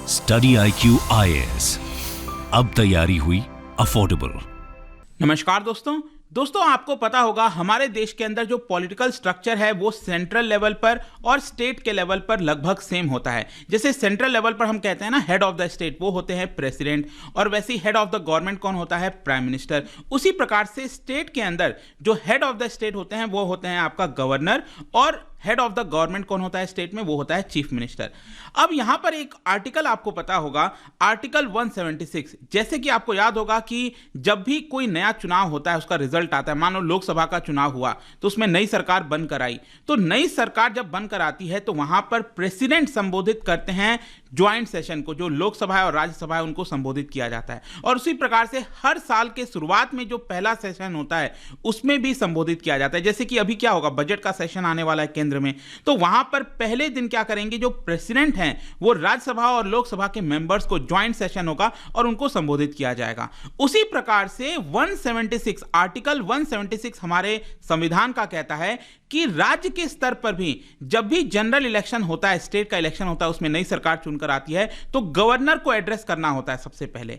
Study IQ IAS, अब तैयारी हुई अफोर्डेबल। नमस्कार दोस्तों आपको पता होगा हमारे देश के अंदर जो पॉलिटिकल स्ट्रक्चर है वो सेंट्रल लेवल पर और स्टेट के लेवल पर लगभग सेम होता है। जैसे सेंट्रल लेवल पर हम कहते हैं ना हेड ऑफ द स्टेट वो होते हैं प्रेसिडेंट, और वैसे ही हेड ऑफ द गवर्नमेंट कौन होता है, प्राइम मिनिस्टर। उसी प्रकार से स्टेट के अंदर जो हेड ऑफ द स्टेट होते हैं वो होते हैं आपका गवर्नर, और हेड ऑफ द गवर्नमेंट कौन होता है स्टेट में, वो होता है चीफ मिनिस्टर। अब यहां पर एक आर्टिकल आपको पता होगा, आर्टिकल 176। जैसे कि आपको याद होगा कि जब भी कोई नया चुनाव होता है उसका रिजल्ट आता है, मान लो लोकसभा का चुनाव हुआ तो उसमें नई सरकार बनकर आई, तो नई सरकार जब बनकर आती है तो वहां पर प्रेसिडेंट संबोधित करते हैं ज्वाइंट सेशन को, जो लोकसभा है और राज्यसभा है उनको संबोधित किया जाता है। और उसी प्रकार से हर साल के शुरुआत में जो पहला सेशन होता है उसमें भी संबोधित किया जाता है। जैसे कि अभी क्या होगा, बजट का सेशन आने वाला है केंद्र में, तो वहां पर पहले दिन क्या करेंगे, जो प्रेसिडेंट हैं वो राज्यसभा और लोकसभा के मेंबर्स को ज्वाइंट सेशन होगा और उनको संबोधित किया जाएगा। उसी प्रकार से 176 आर्टिकल 176 हमारे संविधान का कहता है कि राज्य के स्तर पर भी जब भी जनरल इलेक्शन होता है, स्टेट का इलेक्शन होता है, उसमें नई सरकार चुनकर आती है तो गवर्नर को एड्रेस करना होता है सबसे पहले,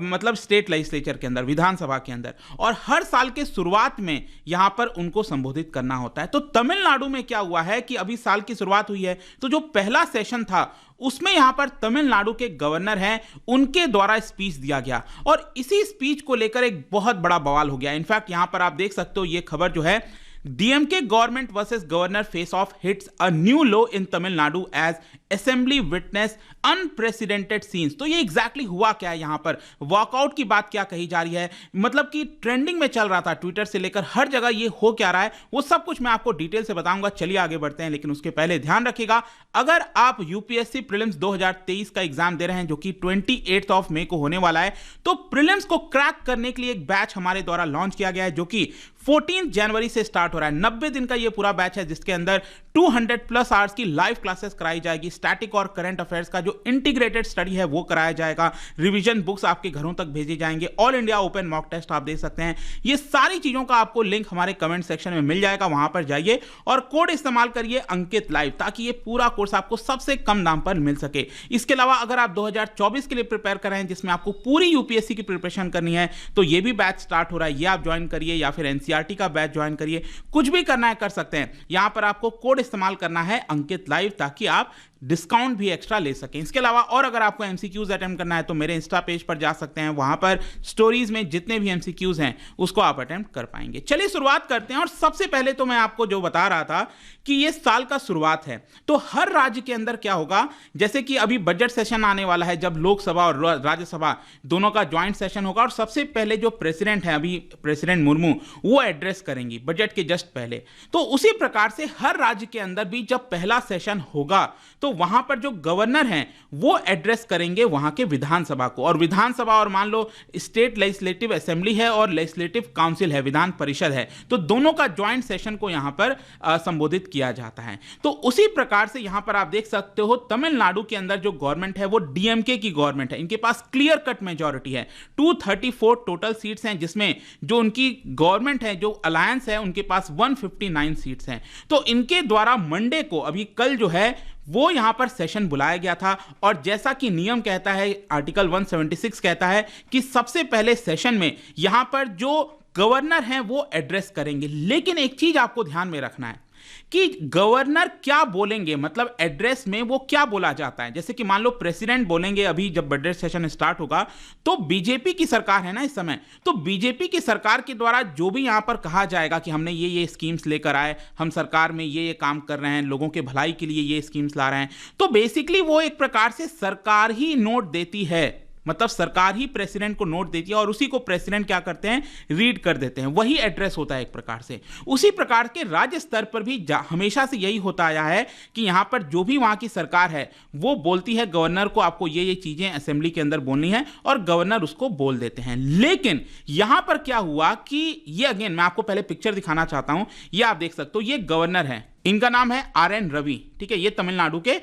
मतलब स्टेट लेजिस्लेचर के अंदर, विधानसभा के अंदर, और हर साल के शुरुआत में यहां पर उनको संबोधित करना होता है। तो तमिलनाडु में क्या हुआ है कि अभी साल की शुरुआत हुई है, तो जो पहला सेशन था उसमें यहां पर तमिलनाडु के गवर्नर हैं, उनके द्वारा स्पीच दिया गया, और इसी स्पीच को लेकर एक बहुत बड़ा बवाल हो गया। इनफैक्ट यहां पर आप देख सकते हो ये खबर जो है, DMK government versus governor face off hits a new law in Tamil Nadu as assembly witness unprecedented scenes. तो ये एग्जैक्टली हुआ क्या है, यहां पर वॉकआउट की बात क्या कही जा रही है, मतलब कि ट्रेंडिंग में चल रहा था ट्विटर से लेकर हर जगह, ये हो क्या रहा है वो सब कुछ मैं आपको डिटेल से बताऊंगा। चलिए आगे बढ़ते हैं, लेकिन उसके पहले ध्यान रखिएगा, अगर आप यूपीएससी प्रीलिम्स 2023 का एग्जाम दे रहे हैं जो कि 28 मई को होने वाला है, तो प्रीलिम्स को क्रैक करने के लिए एक बैच हमारे द्वारा लॉन्च किया गया है जो कि 14 जनवरी से स्टार्ट हो रहा है। 90 दिन का ये पूरा बैच है जिसके अंदर 200+ आवर्स की लाइव क्लासेस कराई जाएगी। स्टैटिक और करंट अफेयर्स का जो इंटीग्रेटेड स्टडी है वो कराया जाएगा। रिवीजन बुक्स आपके घरों तक भेजे जाएंगे। All India open mock test आप दे सकते हैं। ये सारी चीजों का आपको लिंक हमारे कमेंट सेक्शन में मिल जाएगा, वहां पर जाइए और कोड इस्तेमाल करिए अंकित लाइव, ताकि ये पूरा कोर्स आपको सबसे कम दाम पर मिल सके। इसके अलावा अगर आप 2024 के लिए प्रिपेयर कर रहे हैं जिसमें आपको पूरी यूपीएससी की प्रिपरेशन करनी है, तो ये भी बैच स्टार्ट हो रहा है, ये आप ज्वाइन करिए, या फिर एनसीईआरटी का बैच ज्वाइन करिए, कुछ भी करना है कर सकते हैं। यहां पर आपको कोड इस्तेमाल करना है अंकित लाइव, ताकि आप डिस्काउंट भी एक्स्ट्रा ले सकें। इसके अलावा और अगर आपको एमसीक्यूज अटेम्प्ट करना है तो मेरे इंस्टा पेज पर जा सकते हैं, वहां पर स्टोरीज में जितने भी एमसीक्यूज हैं उसको आप अटेम्प्ट कर पाएंगे। चलिए शुरुआत करते हैं। और सबसे पहले तो मैं आपको जो बता रहा था कि ये साल का शुरुआत है, तो हर राज्य के अंदर क्या होगा, जैसे कि अभी बजट सेशन आने वाला है जब लोकसभा और राज्यसभा दोनों का ज्वाइंट सेशन होगा, और सबसे पहले जो प्रेसिडेंट है अभी प्रेसिडेंट मुर्मू वो एड्रेस करेंगी बजट के जस्ट पहले। तो उसी प्रकार से हर राज्य के अंदर भी जब पहला सेशन होगा तो वहां पर जो गवर्नर हैं वो एड्रेस करेंगे वहां के विधानसभा को, और विधानसभा और मान लो स्टेट लेजिस्लेटिव असेंबली है और लेजिस्लेटिव काउंसिल है, विधान परिषद है, तो दोनों का ज्वाइंट सेशन को यहां पर संबोधित किया जाता है। तो उसी प्रकार से यहां पर आप देख सकते हो तमिलनाडु के अंदर जो गवर्नमेंट है वो डीएमके की गवर्नमेंट है। इनके पास क्लियर कट मेजॉरिटी है, 234 टोटल सीट्स हैं, जिसमें जो उनकी गवर्नमेंट है, जो अलायंस है, उनके पास 159 सीट्स हैं। तो इनके द्वारा मंडे को, अभी कल जो है वो यहां पर सेशन बुलाया गया था, और जैसा कि नियम कहता है, आर्टिकल 176 कहता है कि सबसे पहले सेशन में यहां पर जो गवर्नर हैं वो एड्रेस करेंगे। लेकिन एक चीज आपको ध्यान में रखना है कि गवर्नर क्या बोलेंगे, मतलब एड्रेस में वो क्या बोला जाता है। जैसे कि मान लो प्रेसिडेंट बोलेंगे, अभी जब बजट सेशन स्टार्ट होगा तो बीजेपी की सरकार है ना इस समय, तो बीजेपी की सरकार के द्वारा जो भी यहां पर कहा जाएगा कि हमने ये स्कीम्स लेकर आए, हम सरकार में ये काम कर रहे हैं, लोगों के भलाई के लिए ये स्कीम्स ला रहे हैं, तो बेसिकली वो एक प्रकार से सरकार ही नोट देती है, मतलब सरकार ही प्रेसिडेंट को नोट देती है और उसी को प्रेसिडेंट क्या करते हैं, रीड कर देते हैं, वही एड्रेस होता है एक प्रकार से। उसी प्रकार के राज्य स्तर पर भी हमेशा से यही होता आया है कि यहां पर जो भी वहां की सरकार है वो बोलती है गवर्नर को आपको ये चीजें असेंबली के अंदर बोलनी है, और गवर्नर उसको बोल देते हैं। लेकिन यहां पर क्या हुआ कि ये, अगेन मैं आपको पहले पिक्चर दिखाना चाहता हूं, ये आप देख सकते हो, ये गवर्नर है, इनका नाम है RN रवि, ठीक है, ये तमिलनाडु के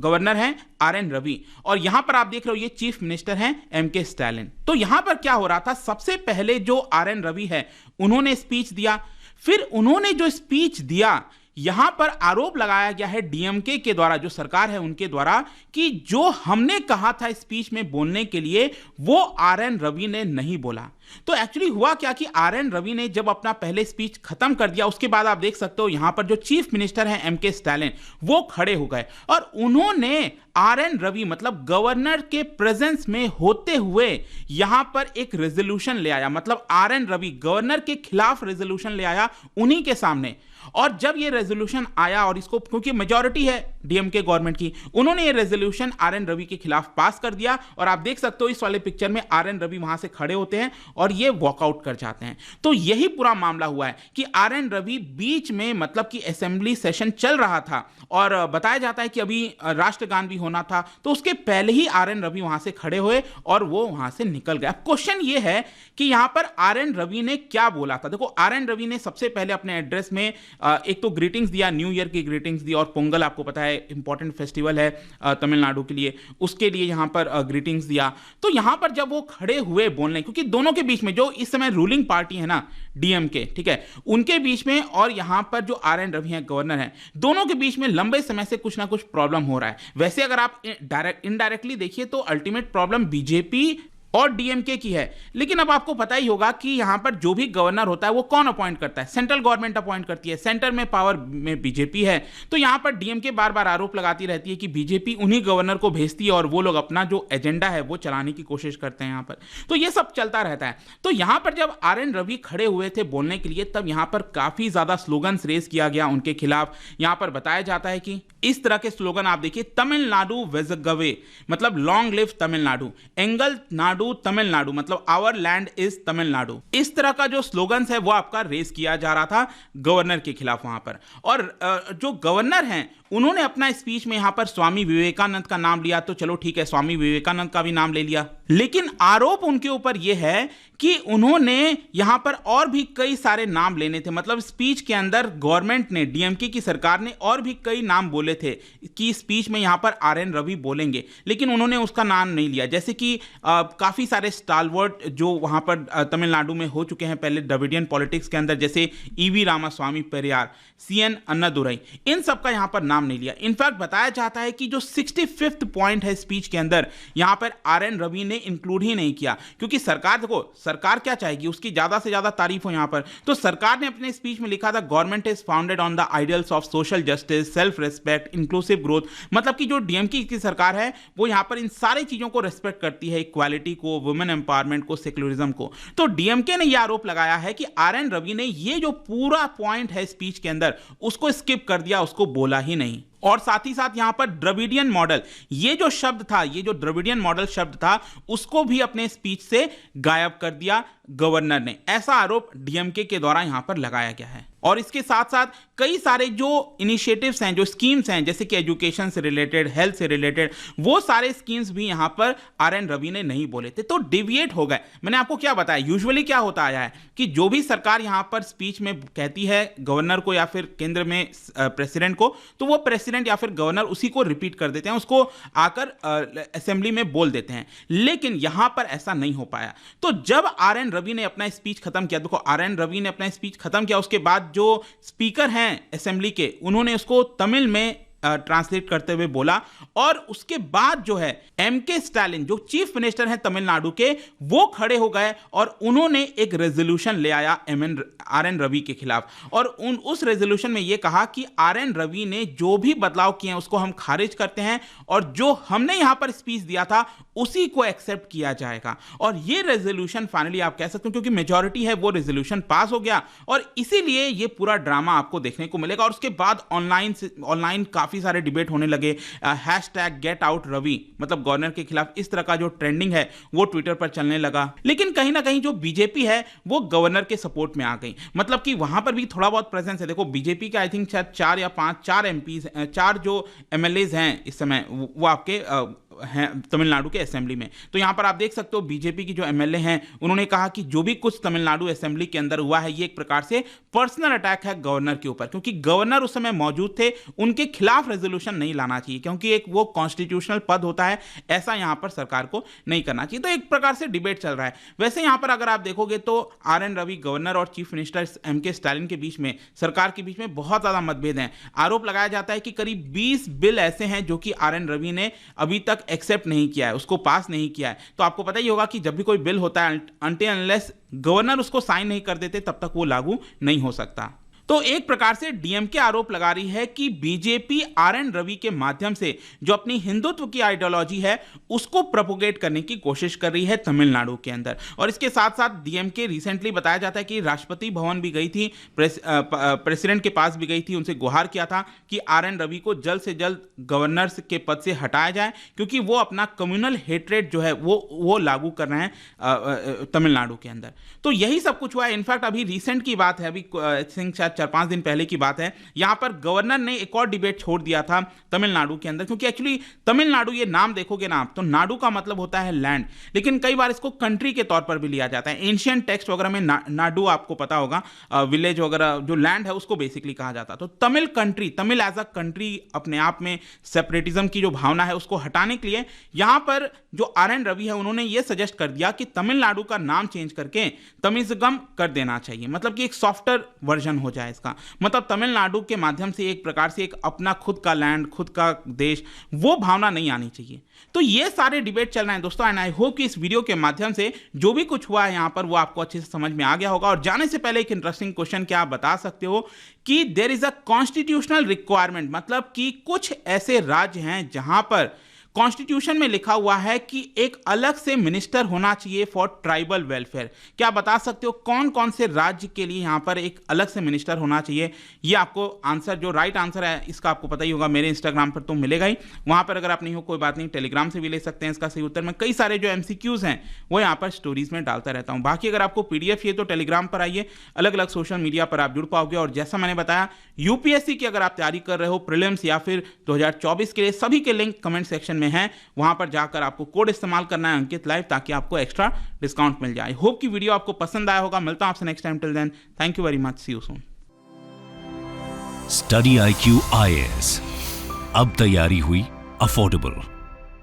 गवर्नर हैं RN रवि, और यहां पर आप देख रहे हो ये चीफ मिनिस्टर हैं MK स्टालिन। तो यहां पर क्या हो रहा था, सबसे पहले जो RN रवि है उन्होंने स्पीच दिया, फिर उन्होंने जो स्पीच दिया यहां पर आरोप लगाया गया है डीएमके के द्वारा, जो सरकार है उनके द्वारा, कि जो हमने कहा था स्पीच में बोलने के लिए वो आर.एन. रवि ने नहीं बोला। तो एक्चुअली हुआ क्या कि आर.एन. रवि ने जब अपना पहले स्पीच खत्म कर दिया, उसके बाद आप देख सकते हो यहां पर जो चीफ मिनिस्टर हैं एम के स्टालिन, वो खड़े हो गए और उन्होंने आर.एन. रवि मतलब गवर्नर के प्रेजेंस में होते हुए यहां पर एक रेजोल्यूशन ले आया। मतलब आर.एन. रवि गवर्नर के खिलाफ रेजोल्यूशन ले आया उन्हीं के सामने। और जब ये रेजोल्यूशन आया, और इसको क्योंकि मेजॉरिटी है डीएमके गवर्नमेंट की, उन्होंने ये रेजोल्यूशन आर.एन. रवि के खिलाफ पास कर दिया। और आप देख सकते हो इस वाले पिक्चर में आर.एन. रवि वहां से खड़े होते हैं और ये वॉकआउट कर जाते हैं। तो यही पूरा मामला हुआ है कि आर.एन. रवि बीच में, मतलब कि असेंबली सेशन चल रहा था और बताया जाता है कि अभी राष्ट्रगान भी होना था, तो उसके पहले ही आर.एन. रवि वहां से खड़े हुए और वो वहां से निकल गया। क्वेश्चन ये है कि यहां पर आर.एन. रवि ने क्या बोला था। देखो, आर.एन. रवि ने सबसे पहले अपने एड्रेस में एक तो ग्रीटिंग्स दिया, न्यू ईयर की ग्रीटिंग्स दी, और पोंगल आपको पता है इंपॉर्टेंट फेस्टिवल है तमिलनाडु के लिए, उसके लिए यहां पर ग्रीटिंग्स दिया। तो यहां पर जब वो खड़े हुए बोलने, क्योंकि दोनों के बीच में जो इस समय रूलिंग पार्टी है ना डीएमके, ठीक है, उनके बीच में और यहां पर जो आर.एन. रवि हैं गवर्नर हैं, दोनों के बीच में लंबे समय से कुछ ना कुछ प्रॉब्लम हो रहा है। वैसे अगर आप इनडायरेक्टली देखिए तो अल्टीमेट प्रॉब्लम बीजेपी और डीएमके की है, लेकिन अब आपको पता ही होगा कि यहां पर जो भी गवर्नर होता है वो कौन अपॉइंट करता है, सेंट्रल गवर्नमेंट अपॉइंट करती है, सेंटर में पावर में बीजेपी है। तो यहां पर डीएमके बार बार आरोप लगाती रहती है कि बीजेपी उन्हीं गवर्नर को भेजती है और वो लोग अपना जो एजेंडा है वो चलाने की कोशिश करते हैं यहां पर। तो ये सब चलता रहता है। तो यहां पर जब आर.एन. रवि खड़े हुए थे बोलने के लिए, तब यहां पर काफी ज्यादा स्लोगन्स रेज किया गया उनके खिलाफ। यहां पर बताया जाता है कि इस तरह के स्लोगन आप देखिए, तमिलनाडु वेजगवे मतलब long live Tamil Nadu, angle Nadu Tamil Nadu मतलब आवर लैंड इज तमिलनाडु। इस तरह का जो स्लोगन्स है वो आपका रेस किया जा रहा था गवर्नर के खिलाफ वहां पर। और जो गवर्नर हैं उन्होंने अपना स्पीच में यहां पर स्वामी विवेकानंद का नाम लिया, तो चलो ठीक है, स्वामी विवेकानंद का भी नाम ले लिया। लेकिन आरोप उनके ऊपर यह है कि उन्होंने यहां पर और भी कई सारे नाम लेने थे। मतलब स्पीच के अंदर गवर्नमेंट ने, डीएमके की सरकार ने और भी कई नाम बोले थे कि स्पीच में यहां पर आर.एन. रवि बोलेंगे, लेकिन उन्होंने उसका नाम नहीं लिया। जैसे कि काफी सारे स्टालवर्ट जो वहां पर तमिलनाडु में हो चुके हैं पहले द्रविडियन पॉलिटिक्स के अंदर, जैसे ई.वी. रामास्वामी पेरियार, सी.एन. अन्नादुरई, इन सबका यहां पर नाम नहीं लिया। इनफैक्ट बताया जाता है कि जो 65th पॉइंट है स्पीच के अंदर, यहां पर आर.एन. रवि ने इंक्लूड ही नहीं किया, क्योंकि सरकार, देखो सरकार क्या चाहेगी, उसकी ज्यादा से ज्यादा तारीफ हो यहां पर। तो सरकार ने अपने स्पीच में लिखा था, government is founded on the ideals of social justice, self respect, inclusive growth. मतलब कि जो डीएमके की सरकार है वो यहां पर इन सारी चीजों को रेस्पेक्ट करती है, इक्वालिटी को, वुमेन एम्पावरमेंट को, सेक्युलरिज्म को। तो डीएमके ने यह आरोप लगाया है कि आर.एन. रवि ने ये जो पूरा पॉइंट है स्पीच के अंदर उसको स्किप कर दिया, उसको बोला ही नहीं। और साथ ही साथ यहां पर द्रविडियन मॉडल, ये जो शब्द था, ये जो द्रविडियन मॉडल शब्द था, उसको भी अपने स्पीच से गायब कर दिया गवर्नर ने। ऐसा आरोप डीएमके के द्वारा यहां पर लगाया गया है। और इसके साथ साथ कई सारे जो इनिशिएटिव्स हैं, जो स्कीम्स हैं, जैसे कि एजुकेशन से रिलेटेड, हेल्थ से रिलेटेड, वो सारे स्कीम्स भी यहां पर आर.एन. रवि ने नहीं बोले थे, तो डिविएट हो गए। मैंने आपको क्या बताया, यूजुअली क्या होता आया है कि जो भी सरकार यहां पर स्पीच में कहती है गवर्नर को या फिर केंद्र में प्रेसिडेंट को, तो वो प्रेसिडेंट या फिर गवर्नर उसी को रिपीट कर देते हैं, उसको आकर असेंबली में बोल देते हैं। लेकिन यहां पर ऐसा नहीं हो पाया। तो जब आर.एन. रवि ने अपना स्पीच खत्म किया, देखो आर.एन. रवि ने अपना स्पीच खत्म किया, उसके बाद जो स्पीकर हैं असेंबली के, उन्होंने उसको तमिल में ट्रांसलेट करते हुए बोला। और उसके बाद जो है एम के स्टालिन, जो चीफ मिनिस्टर हैं तमिलनाडु के, वो खड़े हो गए और उन्होंने एक रेजोल्यूशन ले आया आर.एन. रवि के खिलाफ। और उस रेजोल्यूशन में यह कहा कि आर.एन. रवि ने जो भी बदलाव किए हैं उसको हम खारिज करते हैं, और जो हमने यहां पर स्पीच दिया था उसी को एक्सेप्ट किया जाएगा। और ये रेजोल्यूशन फाइनली आप कह सकते हो, क्योंकि मेजॉरिटी है, वो रेजोल्यूशन पास हो गया, और इसीलिए ये पूरा ड्रामा आपको देखने को मिलेगा। और उसके बाद ऑनलाइन काफी सारे डिबेट होने लगे, #GetOutRavi मतलब गवर्नर के खिलाफ, इस तरह का जो ट्रेंडिंग है वो ट्विटर पर चलने लगा। लेकिन कहीं ना कहीं जो बीजेपी है वो गवर्नर के सपोर्ट में आ गई, मतलब कि वहां पर भी थोड़ा बहुत प्रेजेंस है। देखो बीजेपी का आई थिंक शायद 4 या 5 4 एमपीज, 4 जो एमएलएज हैं इस समय, वो आपके हैं तमिलनाडु के असेंबली में। तो यहाँ पर आप देख सकते हो बीजेपी की जो एमएलए हैं उन्होंने कहा कि जो भी कुछ तमिलनाडु असेंबली के अंदर हुआ है ये एक प्रकार से पर्सनल अटैक है गवर्नर के ऊपर, क्योंकि गवर्नर उस समय मौजूद थे, उनके खिलाफ रेजोल्यूशन नहीं लाना चाहिए क्योंकि एक वो कॉन्स्टिट्यूशनल पद होता है, ऐसा यहाँ पर सरकार को नहीं करना चाहिए। तो एक प्रकार से डिबेट चल रहा है। वैसे यहाँ पर अगर आप देखोगे तो आर.एन. रवि गवर्नर और चीफ मिनिस्टर एम.के. स्टालिन के बीच में, सरकार के बीच में बहुत ज्यादा मतभेद हैं। आरोप लगाया जाता है कि करीब 20 बिल ऐसे हैं जो कि आर.एन. रवि ने अभी तक एक्सेप्ट नहीं किया है, उसको पास नहीं किया है। तो आपको पता ही होगा कि जब भी कोई बिल होता है अनटिल अनलेस गवर्नर उसको साइन नहीं कर देते तब तक वो लागू नहीं हो सकता। तो एक प्रकार से डीएमके आरोप लगा रही है कि बीजेपी आर.एन. रवि के माध्यम से जो अपनी हिंदुत्व की आइडियोलॉजी है उसको प्रोपोगेट करने की कोशिश कर रही है तमिलनाडु के अंदर। और इसके साथ साथ डीएमके रिसेंटली बताया जाता है कि राष्ट्रपति भवन भी गई थी, प्रेसिडेंट के पास भी गई थी, उनसे गुहार किया था कि आर.एन. रवि को जल्द से जल्द गवर्नर के पद से हटाया जाए क्योंकि वो अपना कम्युनल हेट्रेड जो है वो लागू कर रहे हैं तमिलनाडु के अंदर। तो यही सब कुछ हुआ है। इनफैक्ट अभी रिसेंट की बात है, अभी सिंह 4-5 दिन पहले की बात है, यहां पर गवर्नर ने एक और डिबेट छोड़ दिया था तमिलनाडु के अंदर, क्योंकि एक्चुअली तमिलनाडु ये नाम देखोगे ना आप तो नाडु का मतलब होता है लैंड, लेकिन कई बार इसको कंट्री के तौर पर भी लिया जाता है। एंशिएंट टेक्स्ट वगैरह में नाडु आपको पता होगा विलेज वगैरह जो लैंड है उसको बेसिकली कहा जाता है। तो Tamil country, Tamil as a country अपने आप में सेपरेटिज्म की जो भावना है उसको हटाने के लिए यहां पर जो आर.एन. रवि है उन्होंने ये सजेस्ट कर दिया कि तमिलनाडु का नाम चेंज करके तमिज़गम कर देना चाहिए, मतलब कि एक सॉफ्टर वर्जन हो जाए इसका। मतलब तमिलनाडु के माध्यम से एक प्रकार से एक अपना खुद का लैंड, खुद का देश, वो भावना नहीं आनी चाहिए। तो ये सारे डिबेट चल रहे हैं दोस्तों, एंड आई होप कि इस वीडियो के माध्यम से जो भी कुछ हुआ है यहां पर वो आपको अच्छे से समझ में आ गया होगा। और जाने से पहले एक इंटरेस्टिंग क्वेश्चन क्या आप बता सकते हो कि there is a constitutional requirement, मतलब कि कुछ ऐसे राज्य हैं जहां पर कॉन्स्टिट्यूशन में लिखा हुआ है कि एक अलग से मिनिस्टर होना चाहिए फॉर ट्राइबल वेलफेयर। क्या बता सकते हो कौन कौन से राज्य के लिए यहां पर एक अलग से मिनिस्टर होना चाहिए? ये आपको आंसर, जो राइट आंसर है इसका आपको पता ही होगा, मेरे इंस्टाग्राम पर तो मिलेगा ही। वहां पर अगर आप नहीं हो कोई बात नहीं, टेलीग्राम से भी ले सकते हैं इसका सही उत्तर। मैं कई सारे जो एमसीक्यूज हैं वो यहाँ पर स्टोरीज में डालता रहता हूँ। बाकी अगर आपको पीडीएफ चाहिए तो टेलीग्राम पर आइए, अलग अलग सोशल मीडिया पर आप जुड़ पाओगे। और जैसा मैंने बताया यूपीएससी की अगर आप तैयारी कर रहे हो प्रीलिम्स या फिर 2024 के लिए, सभी के लिंक कमेंट सेक्शन में है, वहां पर जाकर आपको कोड इस्तेमाल करना है अंकित लाइव, ताकि आपको एक्स्ट्रा डिस्काउंट मिल जाए। होप कि वीडियो आपको पसंद आया होगा। मिलता हूं आपसे next time, till then thank you very much, see you soon. Study IQ IAS, अब तैयारी हुई अफोर्डेबल।